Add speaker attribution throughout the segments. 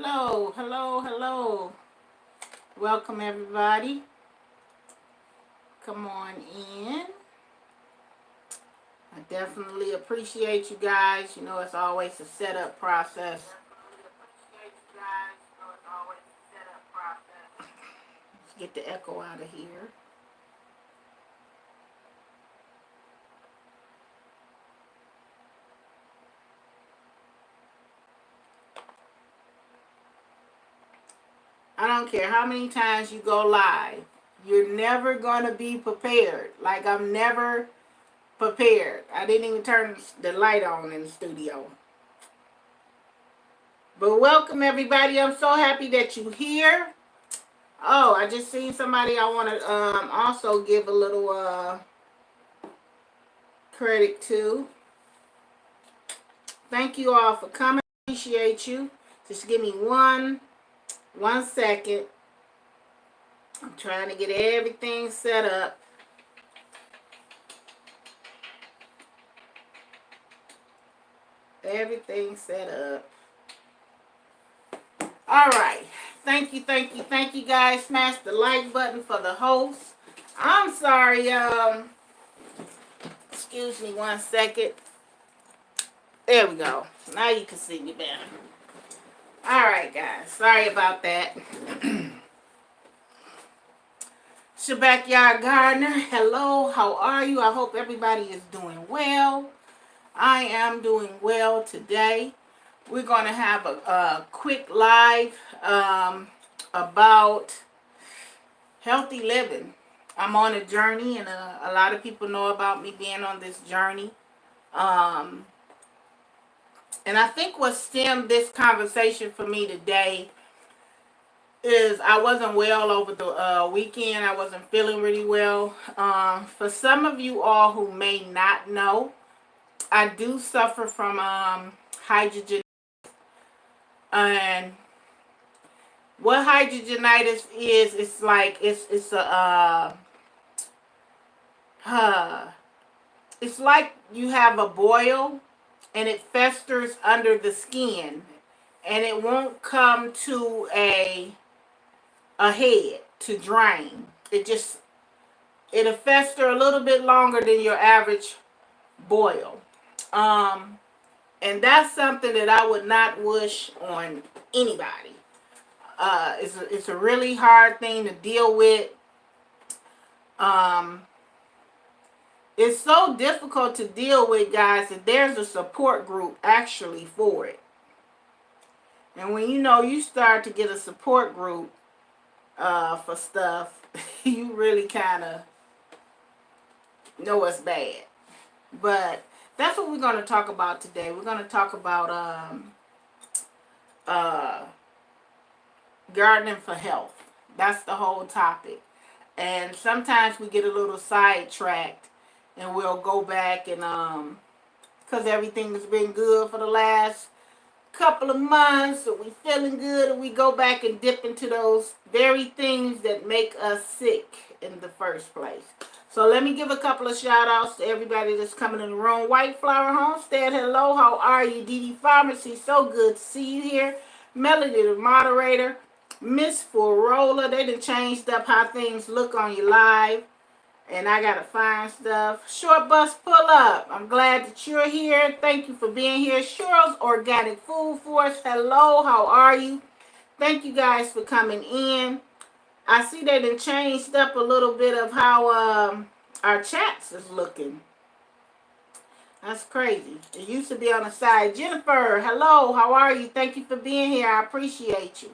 Speaker 1: Hello, hello, hello. Welcome everybody. Come on in. I definitely appreciate you guys. You know, it's always a setup process. Let's get the echo out of here. I don't care how many times you go live. You're never going to be prepared. Like I'm never prepared. I didn't even turn the light on in the studio. But welcome everybody. I'm so happy that you're here. Oh, I just seen somebody I want to also give a little credit to. Thank you all for coming. Appreciate you. Just give me one second. I'm trying to get everything set up. Everything set up. All right. Thank you guys. Smash the like button for the host. I'm sorry, excuse me 1 second. There we go. Now you can see me better. All right, guys. Sorry about that. It's your backyard gardener. Hello, how are you? I hope everybody is doing well. I am doing well today. We're going to have a quick live about healthy living. I'm on a journey, and a lot of people know about me being on this journey. And I think what stemmed this conversation for me today is I wasn't well over the weekend. I wasn't feeling really well. For some of you all who may not know, I do suffer from hydrogen. And what hydrogenitis is, it's like it's a it's like you have a boil and it festers under the skin and it won't come to a head to drain. It'll fester a little bit longer than your average boil. And that's something that I would not wish on anybody. It's a really hard thing to deal with. It's so difficult to deal with, guys, that there's a support group actually for it. And when you start to get a support group for stuff, you really kind of know it's bad. But that's what we're going to talk about today. We're going to talk about gardening for health. That's the whole topic. And sometimes we get a little sidetracked and we'll go back and because everything has been good for the last couple of months, so we feeling good, and we go back and dip into those very things that make us sick in the first place. So let me give a couple of shout outs to everybody that's coming in the room. White Flower Homestead, hello, how are you? DD Pharmacy, so good to see you here. Melody, the moderator. Miss Forola, they done changed up how things look on your live. And I gotta find stuff. Short Bus Pull Up, I'm glad that you're here. Thank you for being here. Cheryl's Organic Food Force, hello, how are you? Thank you guys for coming in. I see they done changed up a little bit of how our chats is looking. That's crazy. It used to be on the side. Jennifer, hello, how are you? Thank you for being here. I appreciate you.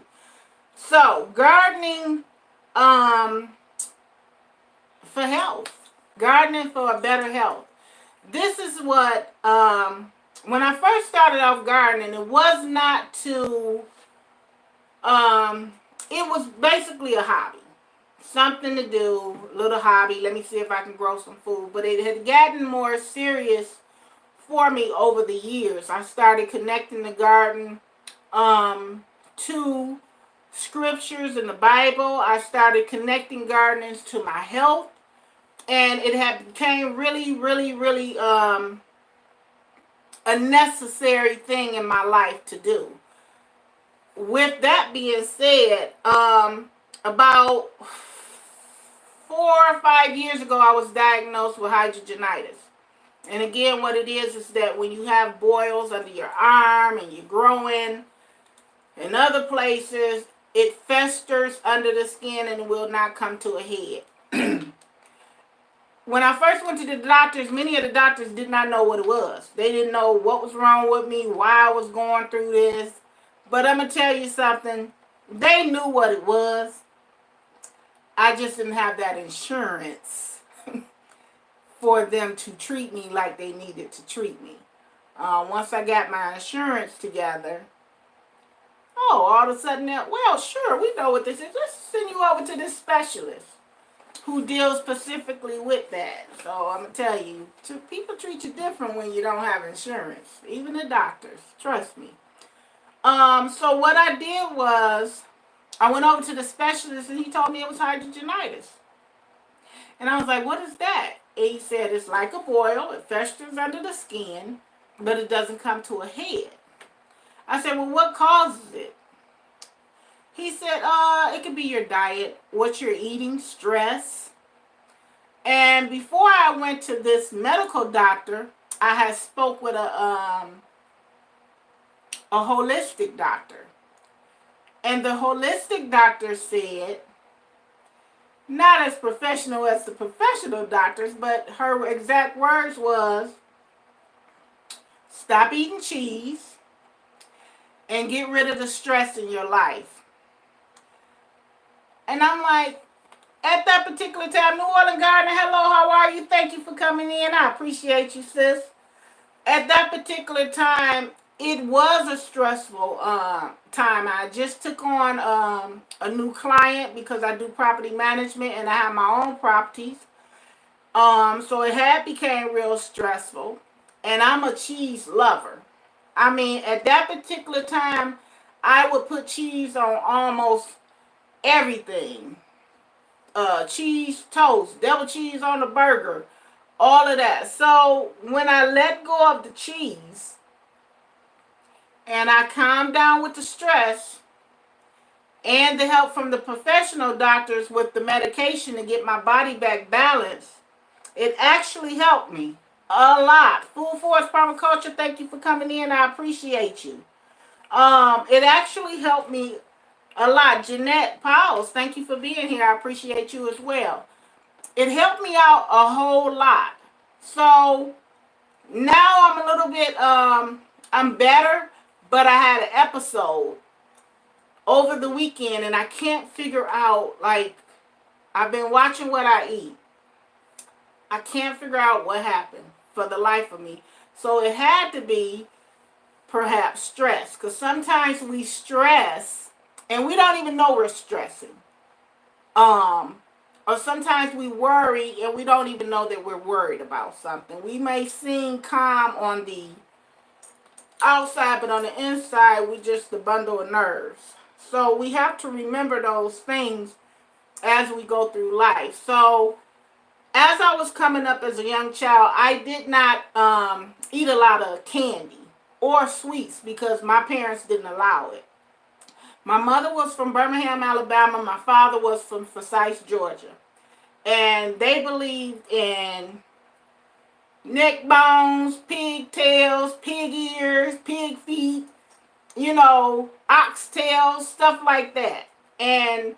Speaker 1: So, gardening for health. Gardening for a better health. This is what, when I first started off gardening, it was not to, it was basically a hobby. Something to do, little hobby. Let me see if I can grow some food. But it had gotten more serious for me over the years. I started connecting the garden to scriptures in the Bible. I started connecting gardeners to my health. And it had became really a necessary thing in my life to do. with that being said, about 4 or 5 years ago, I was diagnosed with hidradenitis. And again, what it is that when you have boils under your arm and you're growing in other places, it festers under the skin and will not come to a head. When I first went to the doctors, many of the doctors did not know what it was. They didn't know what was wrong with me, why I was going through this. But I'm going to tell you something. They knew what it was. I just didn't have that insurance for them to treat me like they needed to treat me. Once I got my insurance together, all of a sudden, well, sure, we know what this is. Let's send you over to this specialist who deals specifically with that. So I'm going to tell you, people treat you different when you don't have insurance. Even the doctors. Trust me. So what I did was, I went over to the specialist and he told me it was hidradenitis. And I was like, what is that? And he said, it's like a boil. It festers under the skin, but it doesn't come to a head. I said, well, what causes it? He said, it could be your diet, what you're eating, stress. And before I went to this medical doctor, I had spoke with a holistic doctor. And the holistic doctor said, not as professional as the professional doctors, but her exact words was, stop eating cheese and get rid of the stress in your life. And I'm like, at that particular time, New Orleans Gardener, hello, how are you? Thank you for coming in. I appreciate you, sis. At that particular time, it was a stressful time. I just took on a new client because I do property management and I have my own properties. So it had became real stressful. And I'm a cheese lover. I mean, at that particular time, I would put cheese on almost everything. Cheese toast, devil cheese on the burger, all of that. So when I let go of the cheese and I calmed down with the stress and the help from the professional doctors with the medication to get my body back balanced, it actually helped me a lot. Full Force Permaculture, thank you for coming in. I appreciate you. It actually helped me a lot. Jeanette Powles, thank you for being here. I appreciate you as well. It helped me out a whole lot. So now I'm a little bit, I'm better, but I had an episode over the weekend and I can't figure out, like, I've been watching what I eat. I can't figure out what happened for the life of me. So it had to be perhaps stress, because sometimes we stress and we don't even know we're stressing. Or sometimes we worry and we don't even know that we're worried about something. We may seem calm on the outside, but on the inside, we just a bundle of nerves. So we have to remember those things as we go through life. So as I was coming up as a young child, I did not eat a lot of candy or sweets because my parents didn't allow it. My mother was from Birmingham, Alabama. My father was from Forsyth, Georgia. And they believed in neck bones, pigtails, pig ears, pig feet, oxtails, stuff like that. And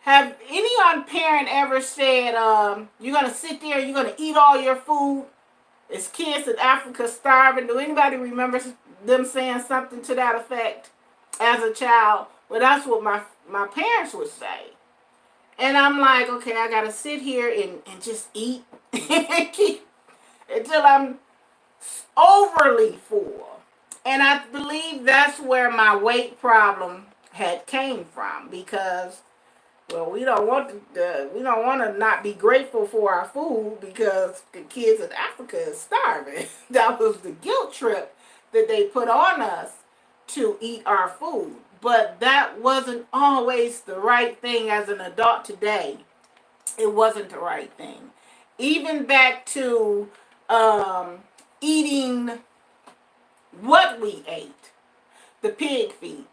Speaker 1: have any parent ever said, you're going to sit there and you're going to eat all your food? It's kids in Africa starving. Do anybody remember them saying something to that effect as a child? Well, that's what my parents would say. And I'm like, okay, I got to sit here and just eat until I'm overly full. And I believe that's where my weight problem had came from, because, well, we don't want to not be grateful for our food because the kids in Africa is starving. That was the guilt trip that they put on us to eat our food. But that wasn't always the right thing as an adult today. It wasn't the right thing. Even back to eating what we ate. the pig feet,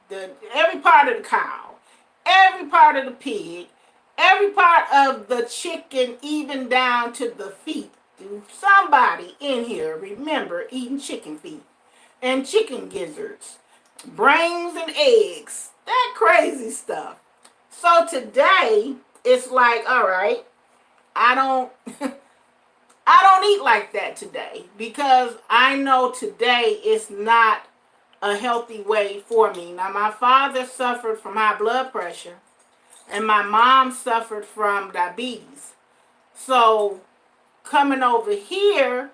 Speaker 1: every part of the cow, every part of the pig, every part of the chicken, even down to the feet. Do somebody in here remember eating chicken feet and chicken gizzards, brains and eggs, that crazy stuff? So today it's like, all right, I don't I don't eat like that today because I know today is not a healthy way for me. Now my father suffered from high blood pressure and my mom suffered from diabetes. So coming over here,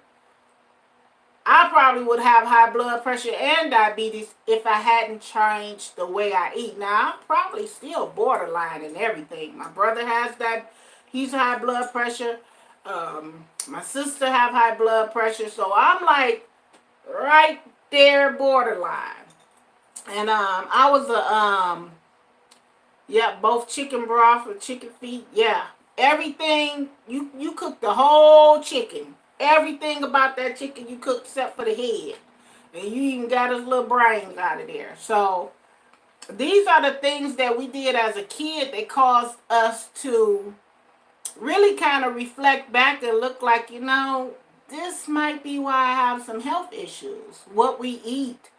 Speaker 1: I probably would have high blood pressure and diabetes if I hadn't changed the way I eat. Now, I'm probably still borderline and everything. My brother has that. He's high blood pressure. My sister have high blood pressure. So I'm like right there borderline. And I was yeah, both chicken broth or chicken feet. Yeah, everything. You cook the whole chicken. Everything about that chicken you cook except for the head. And you even got his little brains out of there. So these are the things that we did as a kid that caused us to really kind of reflect back and look like, this might be why I have some health issues. What we eat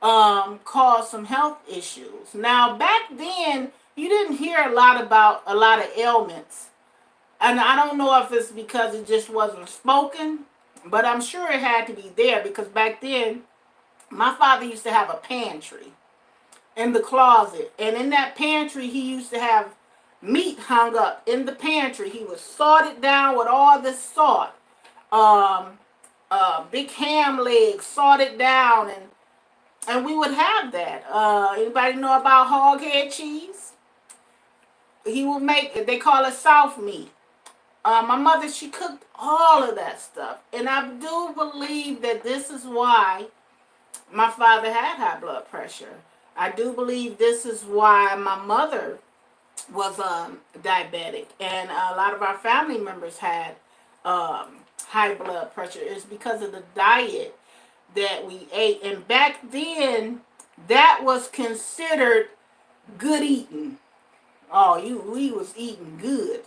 Speaker 1: cause some health issues. Now back then you didn't hear a lot about a lot of ailments. And I don't know if it's because it just wasn't spoken, but I'm sure it had to be there because back then, my father used to have a pantry in the closet. And in that pantry, he used to have meat hung up in the pantry. He would salt it down with all this salt. Big ham legs, salt it down, and we would have that. Anybody know about hog head cheese? He would make it, they call it South meat. My mother, she cooked all of that stuff. And I do believe that this is why my father had high blood pressure. I do believe this is why my mother was diabetic. And a lot of our family members had high blood pressure. It's because of the diet that we ate. And back then, that was considered good eating. Oh, we was eating good,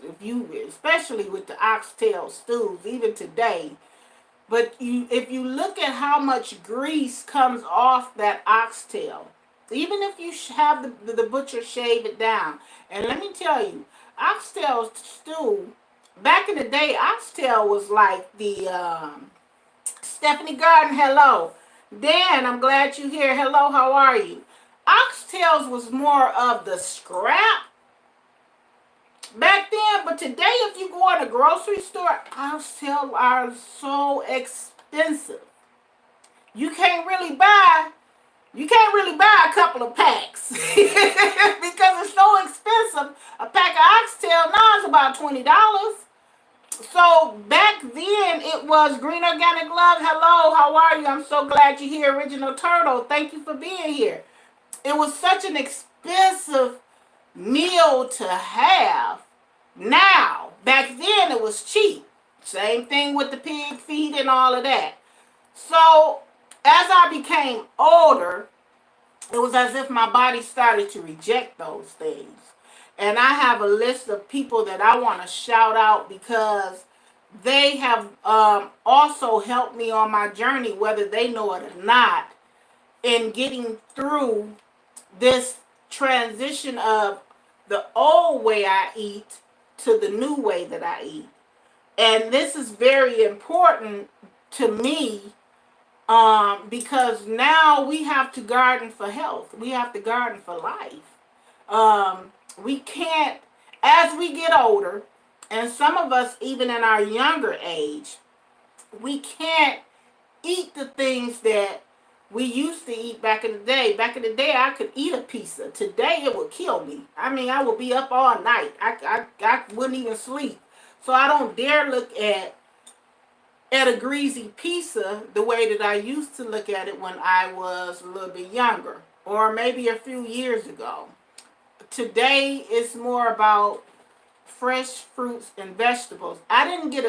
Speaker 1: especially with the oxtail stews, even today. But if you look at how much grease comes off that oxtail, even if you have the butcher shave it down, and let me tell you, oxtail stew, back in the day, oxtail was like the, Stephanie Garden, hello. Dan, I'm glad you're here. Hello, how are you? Oxtails was more of the scrap back then, but today if you go in a grocery store, oxtails are so expensive. You can't really buy a couple of packs because it's so expensive. A pack of oxtail now is about $20. So back then it was Green Organic Love. Hello, how are you? I'm so glad you're here. Original Turtle, thank you for being here. It was such an expensive meal to have. Now, back then it was cheap. Same thing with the pig feet and all of that. So as I became older, it was as if my body started to reject those things. And I have a list of people that I want to shout out because they have also helped me on my journey, whether they know it or not, in getting through this transition of the old way I eat to the new way that I eat. And this is very important to me because now we have to garden for health. We have to garden for life. We can't, as we get older, and some of us even in our younger age, we can't eat the things that we used to eat back in the day. Back in the day, I could eat a pizza. Today, it would kill me. I mean, I would be up all night. I wouldn't even sleep. So I don't dare look at a greasy pizza the way that I used to look at it when I was a little bit younger, or maybe a few years ago. Today, it's more about fresh fruits and vegetables. I didn't get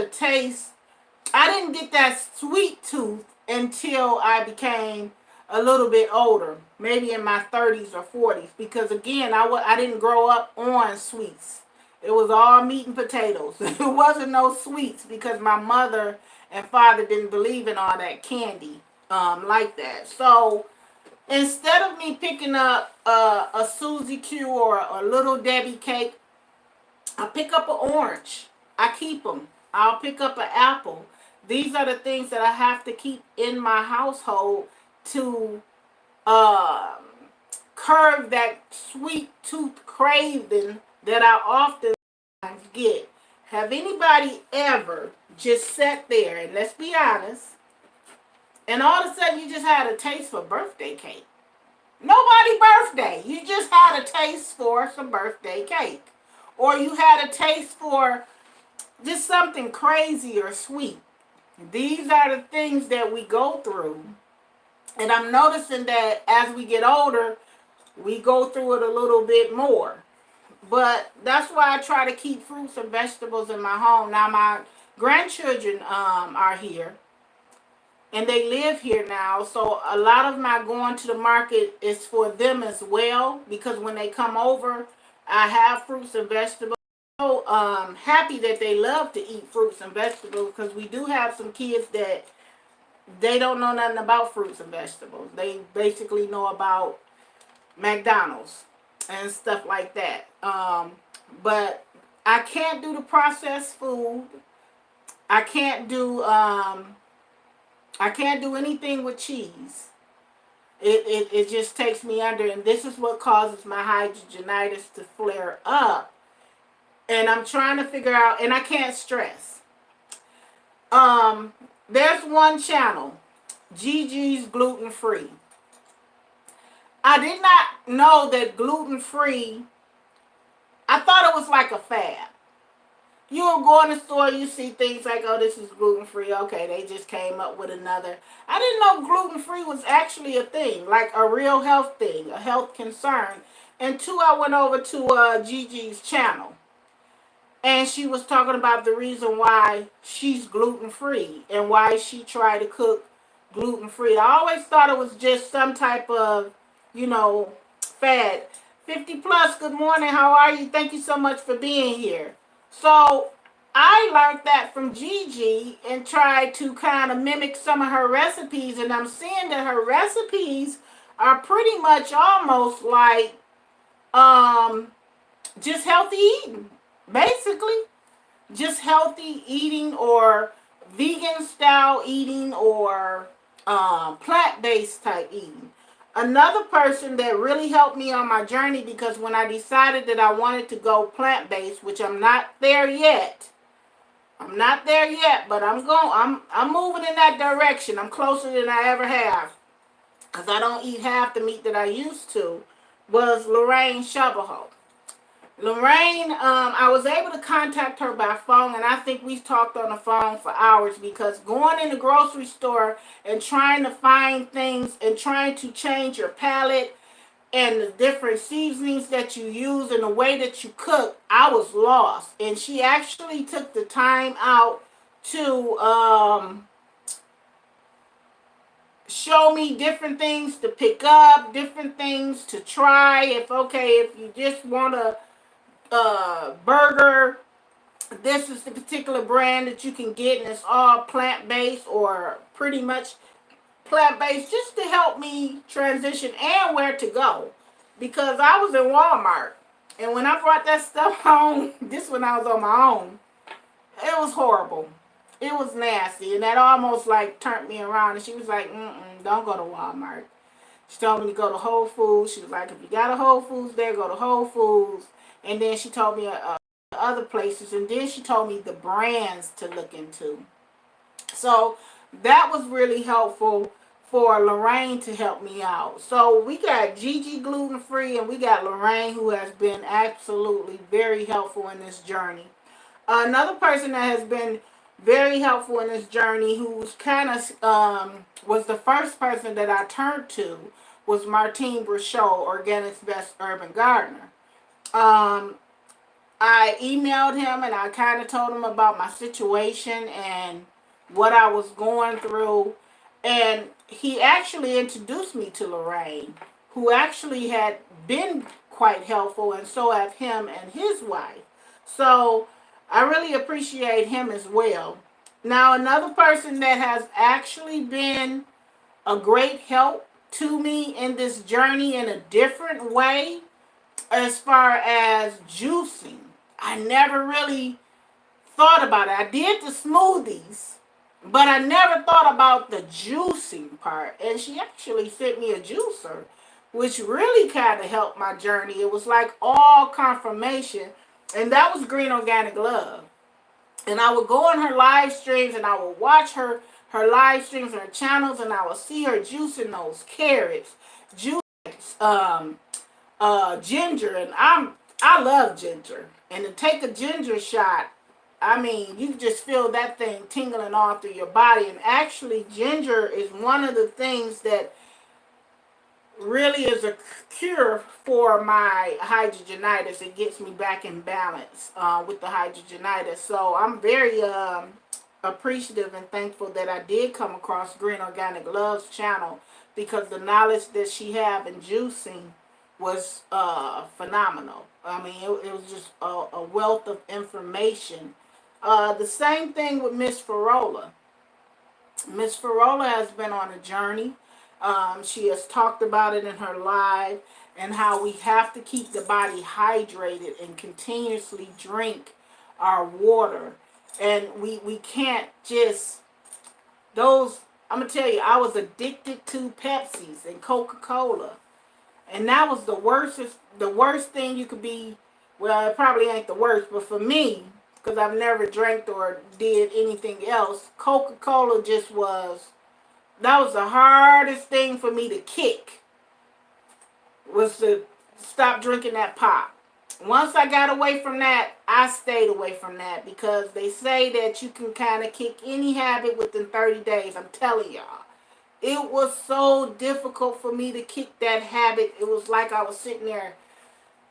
Speaker 1: that sweet tooth until I became a little bit older, maybe in my 30s or 40s, because again, I didn't grow up on sweets. It was all meat and potatoes. It wasn't no sweets because my mother and father didn't believe in all that candy like that. So instead of me picking up a Suzy Q or a Little Debbie cake, I pick up an orange. I keep them. I'll pick up an apple. These are the things that I have to keep in my household to um, curb that sweet tooth craving that I often get. Have anybody ever just sat there, and let's be honest, and all of a sudden you just had a taste for birthday cake? Nobody birthday. You just had a taste for some birthday cake. Or you had a taste for just something crazy or sweet. These are the things that we go through. And I'm noticing that as we get older, we go through it a little bit more. But that's why I try to keep fruits and vegetables in my home. Now my grandchildren are here. And they live here now, so a lot of my going to the market is for them as well, because when they come over, I have fruits and vegetables. So happy that they love to eat fruits and vegetables, because we do have some kids that they don't know nothing about fruits and vegetables. They basically know about McDonald's and stuff like that. But I can't do the processed food. I can't do anything with cheese. It just takes me under, and this is what causes my hydrogenitis to flare up. And I'm trying to figure out, and I can't stress. There's one channel, Gigi's Gluten Free. I did not know that gluten free, I thought it was like a fad. You will go in the store, you see things like, oh, this is gluten-free. Okay, they just came up with another. I didn't know gluten-free was actually a thing, like a real health thing, a health concern. And two, I went over to Gigi's channel. And she was talking about the reason why she's gluten-free and why she tried to cook gluten-free. I always thought it was just some type of, fad. 50 plus, good morning. How are you? Thank you so much for being here. So I learned that from Gigi and tried to kind of mimic some of her recipes, and I'm seeing that her recipes are pretty much almost like just healthy eating. Basically, just healthy eating or vegan style eating or plant-based type eating. Another person that really helped me on my journey, because when I decided that I wanted to go plant-based, which I'm not there yet. I'm not there yet, but I'm moving in that direction. I'm closer than I ever have, because I don't eat half the meat that I used to, was Lorraine Shabaho. Lorraine, I was able to contact her by phone, and I think we talked on the phone for hours, because going in the grocery store and trying to find things and trying to change your palate and the different seasonings that you use and the way that you cook, I was lost. And she actually took the time out to show me different things to pick up, different things to try. If you just want to burger, this is the particular brand that you can get, and it's all plant-based or pretty much plant-based, just to help me transition and where to go, because I was in Walmart, and when I brought that stuff home, this when I was on my own, it was horrible. It was nasty, and that almost like turned me around. And she was like, don't go to Walmart. She told me to go to Whole Foods. She was like, if you got a Whole Foods there, go to Whole Foods. And then she told me other places. And then she told me the brands to look into. So that was really helpful for Lorraine to help me out. So we got Gigi Gluten Free, and we got Lorraine, who has been absolutely very helpful in this journey. Another person that has been very helpful in this journey, who's kind of was the first person that I turned to, was Martine Brichot, Organic's Best Urban Gardener. I emailed him, and I kind of told him about my situation and what I was going through. And he actually introduced me to Lorraine, who actually had been quite helpful, and so have him and his wife. So I really appreciate him as well. Now, another person that has actually been a great help to me in this journey in a different way, as far as juicing, I never really thought about it. I did the smoothies, but I never thought about the juicing part. And she actually sent me a juicer, which really kind of helped my journey. It was like all confirmation. And that was Green Organic Love. And I would go on her live streams and I would watch her live streams and her channels, and I would see her juicing those carrots, juice ginger, and I love ginger. And to take a ginger shot, I mean, you just feel that thing tingling all through your body. And actually, ginger is one of the things that really is a cure for my hydrogenitis. It gets me back in balance with the hydrogenitis. So I'm very appreciative and thankful that I did come across Green Organic Love's channel, because the knowledge that she have in juicing was phenomenal. I mean, it was just a wealth of information. The same thing with Miss Farola. Miss Farola has been on a journey. She has talked about it in her live, and how we have to keep the body hydrated and continuously drink our water. And we can't just, those, I'm going to tell you, I was addicted to Pepsis and Coca-Cola. And that was the worst thing you could be. Well, it probably ain't the worst, but for me, because I've never drank or did anything else, Coca-Cola just was, that was the hardest thing for me to kick, was to stop drinking that pop. Once I got away from that, I stayed away from that, because they say that you can kind of kick any habit within 30 days. I'm telling y'all. It was so difficult for me to kick that habit. It was like I was sitting there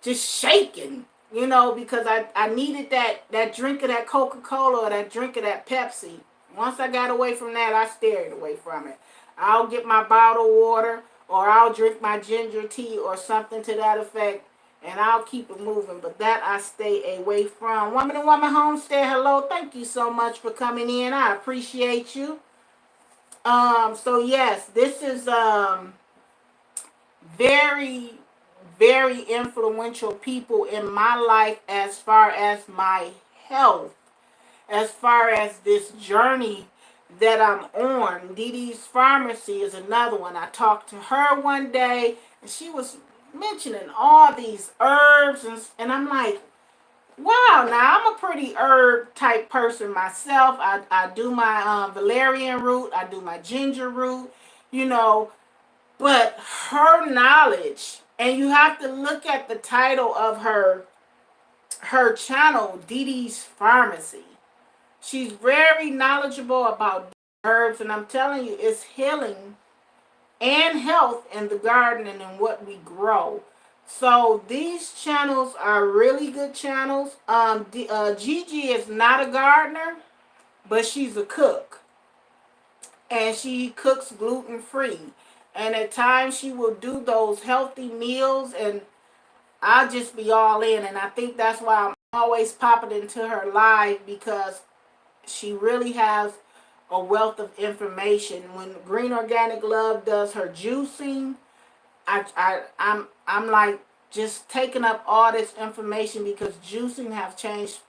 Speaker 1: just shaking, because I needed that drink of that Coca-Cola or that drink of that Pepsi. Once I got away from that, I stayed away from it. I'll get my bottled water, or I'll drink my ginger tea or something to that effect, and I'll keep it moving. But that I stay away from. Woman and Woman Homestead, hello. Thank you so much for coming in. I appreciate you. So yes, this is very, very influential people in my life as far as my health, as far as this journey that I'm on. Dee Dee's Pharmacy is another one. I talked to her one day, and she was mentioning all these herbs, and I'm like, wow, now I'm a pretty herb type person myself. I do my valerian root, I do my ginger root, but her knowledge, and you have to look at the title of her channel, Dee Dee's Pharmacy. She's very knowledgeable about herbs, and I'm telling you, it's healing and health in the garden and in what we grow. So these channels are really good channels. Gigi is not a gardener, but she's a cook, and she cooks gluten-free. And at times she will do those healthy meals, and I'll just be all in. And I think that's why I'm always popping into her live, because she really has a wealth of information. When Green Organic Love does her juicing, I'm like just taking up all this information, because juicing have changed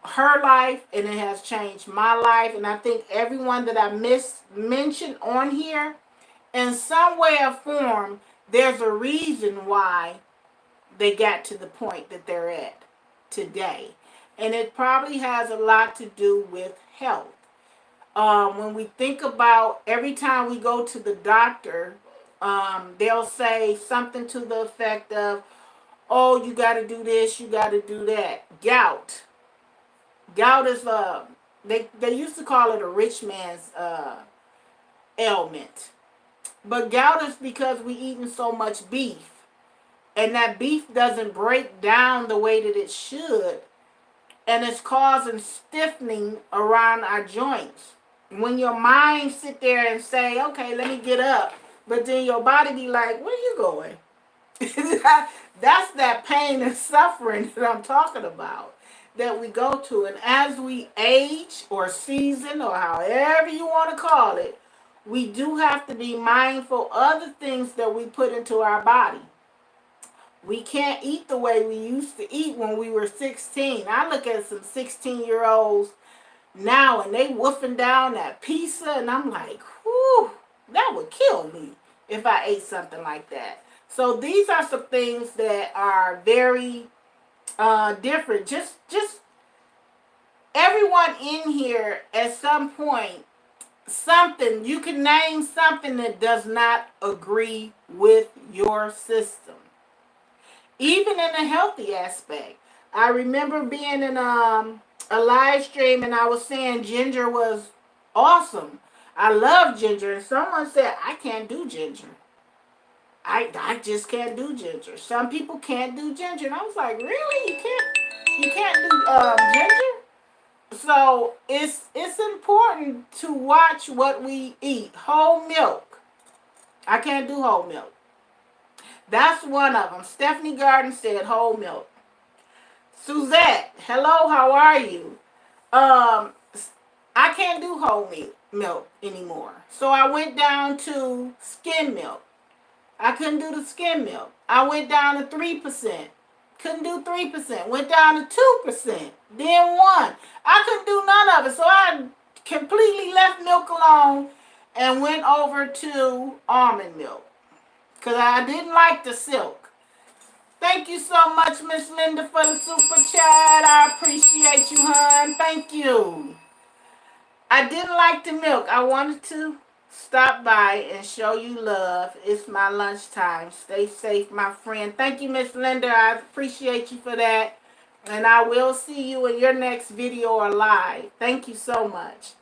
Speaker 1: her life, and it has changed my life. And I think everyone that I mentioned on here, in some way or form, there's a reason why they got to the point that they're at today. And it probably has a lot to do with health. When we think about every time we go to the doctor, they'll say something to the effect of, oh, you got to do this, you got to do that. Gout. Gout is, they used to call it a rich man's ailment. But gout is because we eating so much beef. And that beef doesn't break down the way that it should. And it's causing stiffening around our joints. When your mind sit there and say, okay, let me get up, but then your body be like, where you going? That's that pain and suffering that I'm talking about that we go to. And as we age or season or however you want to call it, we do have to be mindful of the things that we put into our body. We can't eat the way we used to eat when we were 16. I look at some 16-year-olds now and they woofing down that pizza and I'm like, whew, that would kill me if I ate something like that. So these are some things that are very different. Just everyone in here at some point, something, you can name something that does not agree with your system. Even in a healthy aspect. I remember being in a live stream and I was saying ginger was awesome. I love ginger. And someone said, I can't do ginger. I just can't do ginger. Some people can't do ginger. And I was like, really? You can't do ginger? So it's important to watch what we eat. Whole milk. I can't do whole milk. That's one of them. Stephanie Garden said whole milk. Suzette, hello, how are you? I can't do whole milk anymore. So I went down to skim milk. I couldn't do the skim milk. I went down to 3%. Couldn't do 3%. Went down to 2%. Then 1. I couldn't do none of it. So I completely left milk alone and went over to almond milk. Because I didn't like the silk. Thank you so much, Miss Linda, for the super chat. I appreciate you, hon. Thank you. I didn't like the milk. I wanted to stop by and show you love. It's my lunchtime. Stay safe, my friend. Thank you, Miss Linda. I appreciate you for that. And I will see you in your next video or live. Thank you so much.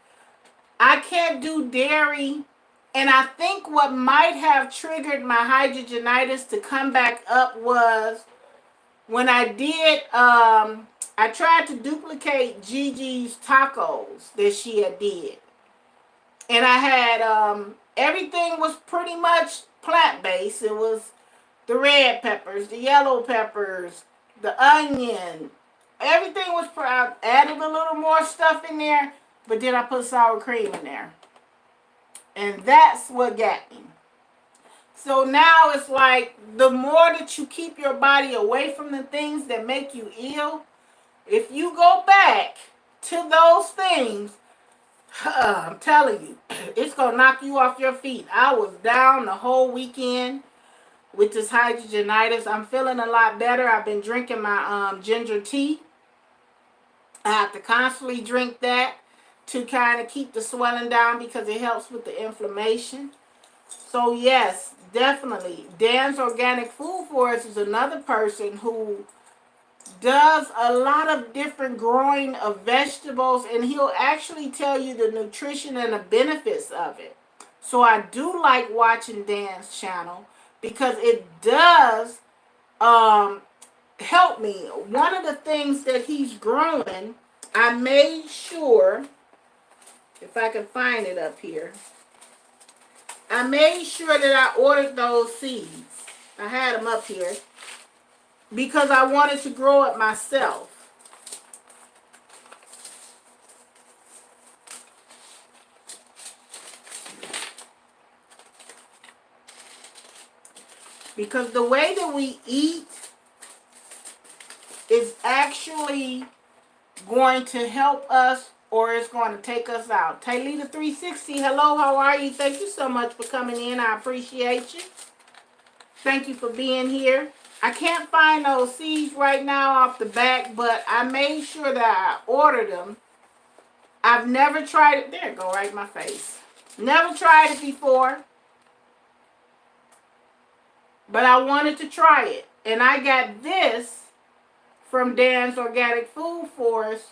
Speaker 1: I can't do dairy. And I think what might have triggered my hydrogenitis to come back up was when I did, I tried to duplicate Gigi's tacos that she had did. And I had, everything was pretty much plant-based. It was the red peppers, the yellow peppers, the onion. Everything was, I added a little more stuff in there, but then I put sour cream in there. And that's what got me. So now it's like the more that you keep your body away from the things that make you ill, if you go back to those things, I'm telling you, it's going to knock you off your feet. I was down the whole weekend with this hydrogenitis. I'm feeling a lot better. I've been drinking my ginger tea. I have to constantly drink that to kind of keep the swelling down because it helps with the inflammation. So yes, definitely. Dan's Organic Food Forest is another person who does a lot of different growing of vegetables, and he'll actually tell you the nutrition and the benefits of it. So I do like watching Dan's channel because it does help me. One of the things that he's growing, I made sure, if I can find it up here, I made sure that I ordered those seeds. I had them up here because I wanted to grow it myself. Because the way that we eat is actually going to help us or it's going to take us out. Taylita 360, hello, how are you? Thank you so much for coming in. I appreciate you. Thank you for being here. I can't find those seeds right now off the back, but I made sure that I ordered them. I've never tried it. There it go, right in my face. Never tried it before. But I wanted to try it. And I got this from Dan's Organic Food Forest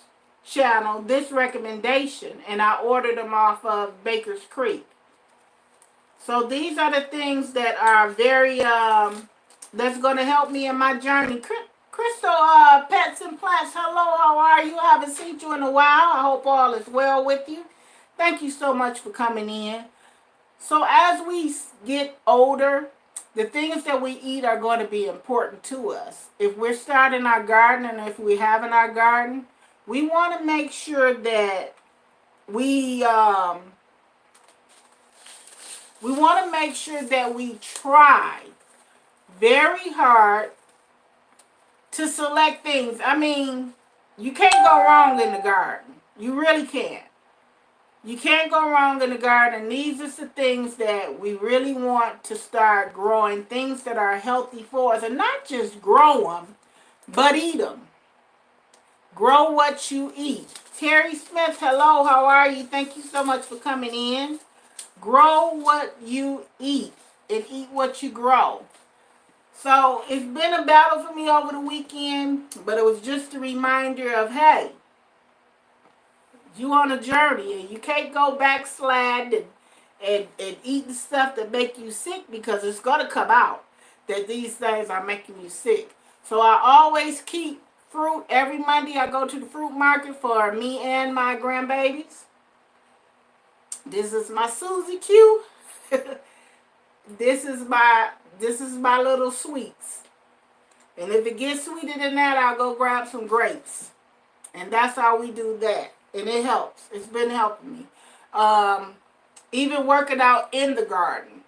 Speaker 1: channel, this recommendation. And I ordered them off of Baker's Creek. So these are the things that are very, that's going to help me in my journey. Crystal Pets and Plants, hello, how are you? I haven't seen you in a while. I hope all is well with you. Thank you so much for coming in. So as we get older, the things that we eat are going to be important to us. If we're starting our garden and if we have in our garden, we want to make sure that we want to make sure that we try very hard to select things. I mean, you can't go wrong in the garden. You really can't. You can't go wrong in the garden. These are the things that we really want to start growing, things that are healthy for us. And not just grow them, but eat them. Grow what you eat. Terry Smith, hello, how are you? Thank you so much for coming in. Grow what you eat and eat what you grow. So it's been a battle for me over the weekend, but it was just a reminder of, hey, you on a journey and you can't go backslide and eat the stuff that make you sick, because it's going to come out that these things are making you sick. So I always keep fruit. Every Monday I go to the fruit market for me and my grandbabies. This is my Susie Q. This is my little sweets. And if it gets sweeter than that, I'll go grab some grapes. And that's how we do that. And it helps. It's been helping me. Even working out in the garden.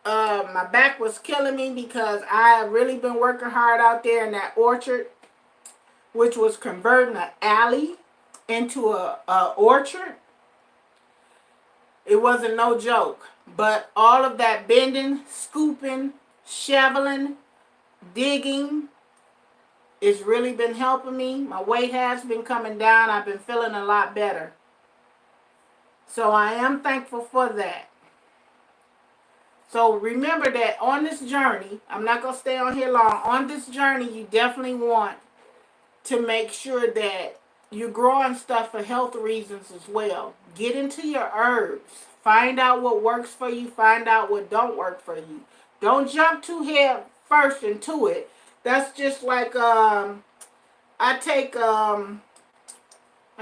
Speaker 1: My back was killing me because I have really been working hard out there in that orchard, which was converting an alley into a orchard. It wasn't no joke. But all of that bending, scooping, shoveling, digging, it's really been helping me. My weight has been coming down. I've been feeling a lot better. So I am thankful for that. So remember that on this journey, I'm not going to stay on here long. On this journey, you definitely want to make sure that you're growing stuff for health reasons as well. Get into your herbs. Find out what works for you. Find out what don't work for you. Don't jump too head first into it. That's just like I take I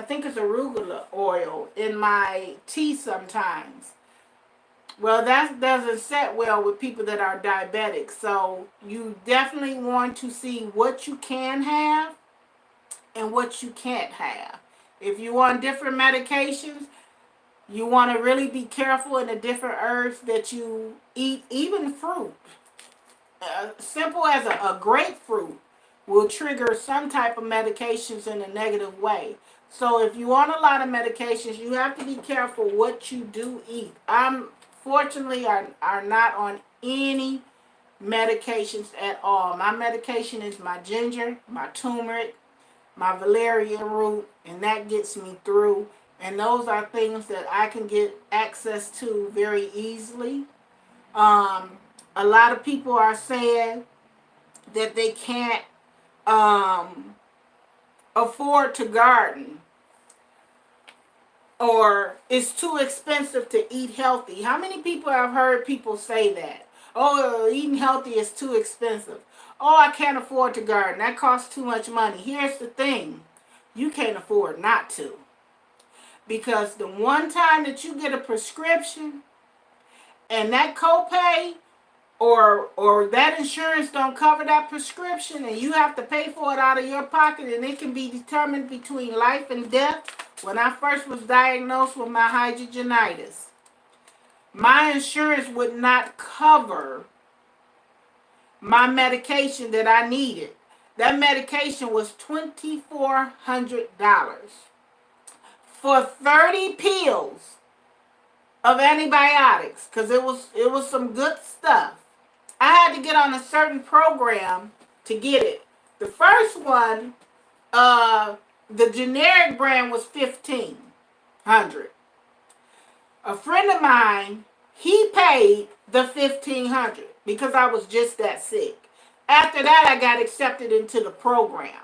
Speaker 1: think it's arugula oil in my tea sometimes. Well, that doesn't set well with people that are diabetic. So you definitely want to see what you can have and what you can't have. If you want different medications, you want to really be careful in the different herbs that you eat, even fruit. Simple as a grapefruit will trigger some type of medications in a negative way. So if you want a lot of medications, you have to be careful what you do eat. I'm fortunately are not on any medications at all. My medication is my ginger, my turmeric, my valerian root, and that gets me through. And those are things that I can get access to very easily. A lot of people are saying that they can't afford to garden, or it's too expensive to eat healthy. How many people have heard people say that? Oh, eating healthy is too expensive. Oh, I can't afford to garden. That costs too much money. Here's the thing. You can't afford not to. Because the one time that you get a prescription and that copay or that insurance don't cover that prescription and you have to pay for it out of your pocket, and it can be determined between life and death. When I first was diagnosed with my hydrogenitis, my insurance would not cover my medication that I needed. That medication was $2,400 for 30 pills of antibiotics, because it was some good stuff. I had to get on a certain program to get it. The first one, the generic brand was $1,500. A friend of mine, he paid the $1,500 because I was just that sick. After that, I got accepted into the program.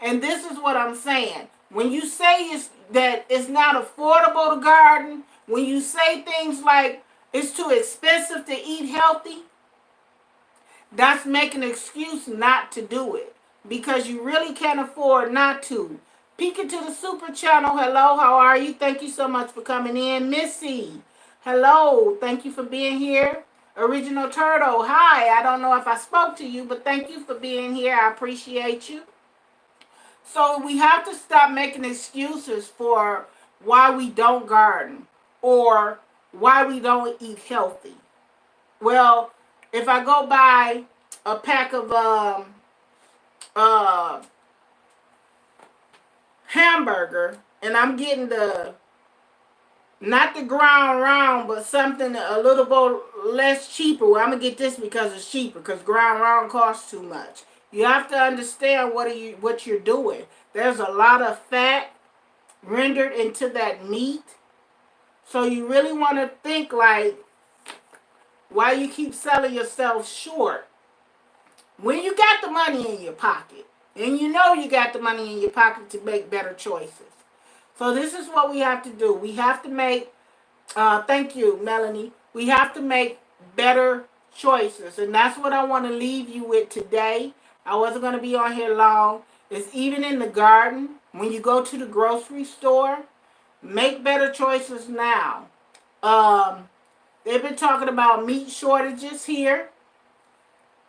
Speaker 1: And this is what I'm saying. When you say that it's not affordable to garden, when you say things like it's too expensive to eat healthy, that's making an excuse not to do it, because you really can't afford not to. Peek into the super channel. Hello, how are you? Thank you so much for coming in. Missy, hello. Thank you for being here. Original Turtle, hi. I don't know if I spoke to you, but thank you for being here. I appreciate you. So we have to stop making excuses for why we don't garden or why we don't eat healthy. Well, if I go buy a pack of uh hamburger and I'm getting the not the ground round, but something a little bit less cheaper. Well, I'm gonna get this because it's cheaper because ground round costs too much. You have to understand what you're doing. There's a lot of fat rendered into that meat. So you really want to think like why you keep selling yourself short when you got the money in your pocket and you know you got the money in your pocket to make better choices. So this is what we have to do. We have to make, thank you, Melanie. We have to make better choices. And that's what I want to leave you with today. I wasn't going to be on here long. It's even in the garden. When you go to the grocery store, make better choices now. They've been talking about meat shortages here.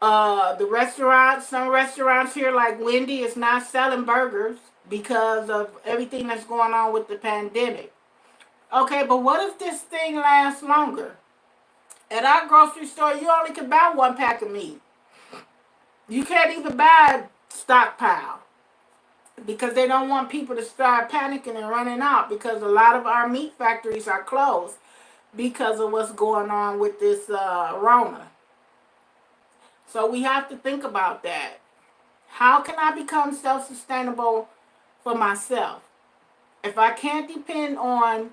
Speaker 1: The restaurants, some restaurants here like Wendy is not selling burgers because of everything that's going on with the pandemic. Okay, but what if this thing lasts longer? At our grocery store, you only can buy one pack of meat. You can't even buy stockpile because they don't want people to start panicking and running out because a lot of our meat factories are closed because of what's going on with this Rona. So we have to think about that. How can I become self-sustainable for myself? If I can't depend on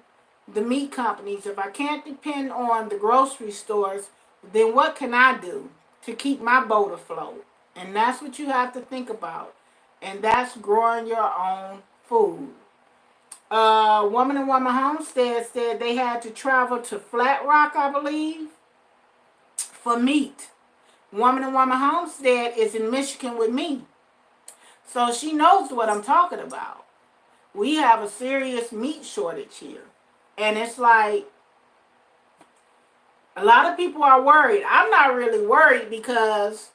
Speaker 1: the meat companies, if I can't depend on the grocery stores, then what can I do to keep my boat afloat? And that's what you have to think about. And that's growing your own food. Woman and Woman Homestead said they had to travel to Flat Rock, I believe, for meat. Woman and Woman Homestead is in Michigan with me. So she knows what I'm talking about. We have a serious meat shortage here. And it's like, a lot of people are worried. I'm not really worried because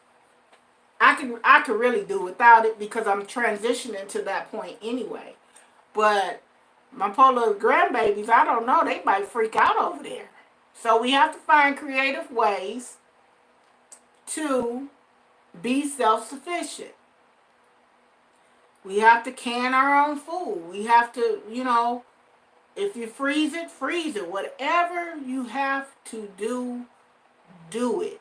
Speaker 1: I could really do without it because I'm transitioning to that point anyway. But my poor little grandbabies, I don't know, they might freak out over there. So we have to find creative ways to be self-sufficient. We have to can our own food. We have to, if you freeze it, freeze it. Whatever you have to do, do it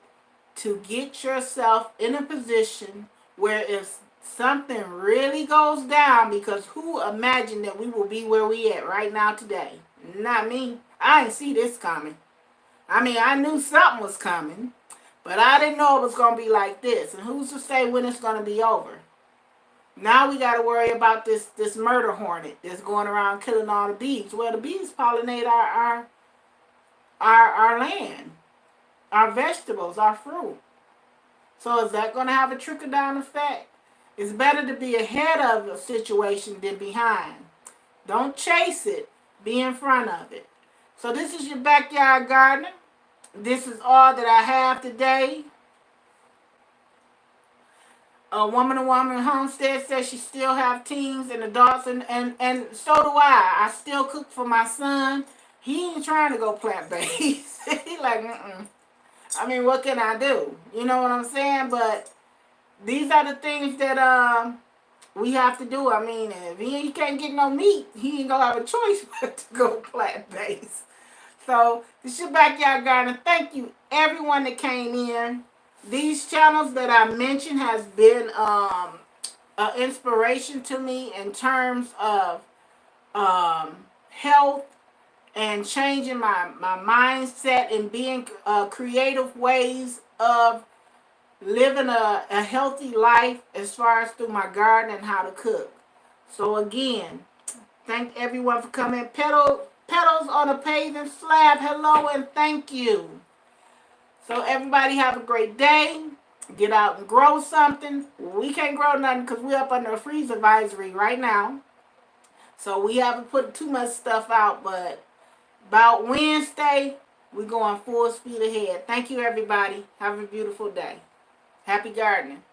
Speaker 1: to get yourself in a position where if something really goes down, because who imagined that we will be where we at right now today? Not me. I didn't see this coming. I mean, I knew something was coming, but I didn't know it was going to be like this. And who's to say when it's going to be over? Now we got to worry about this murder hornet that's going around killing all the bees. Well, the bees pollinate our land, our vegetables, our fruit. So is that going to have a trickle-down effect? It's better to be ahead of a situation than behind. Don't chase it. Be in front of it. So this is your backyard gardener. This is all that I have today. A Woman and Woman Homestead says she still have teens and adults, and so do I. I still cook for my son. He ain't trying to go plant-based. He like, I mean, what can I do? You know what I'm saying? But these are the things that we have to do. I mean, if he can't get no meat, he ain't gonna have a choice but to go plant-based. So this is your backyard garden. Thank you everyone that came in. These channels that I mentioned has been an inspiration to me in terms of health and changing my mindset and being creative ways of living a healthy life as far as through my garden and how to cook. So again, thank everyone for coming. Petals on a paving slab. Hello and thank you. So everybody have a great day. Get out and grow something. We can't grow nothing because we're up under a freeze advisory right now. So we haven't put too much stuff out, but about Wednesday, we're going full speed ahead. Thank you, everybody. Have a beautiful day. Happy gardening.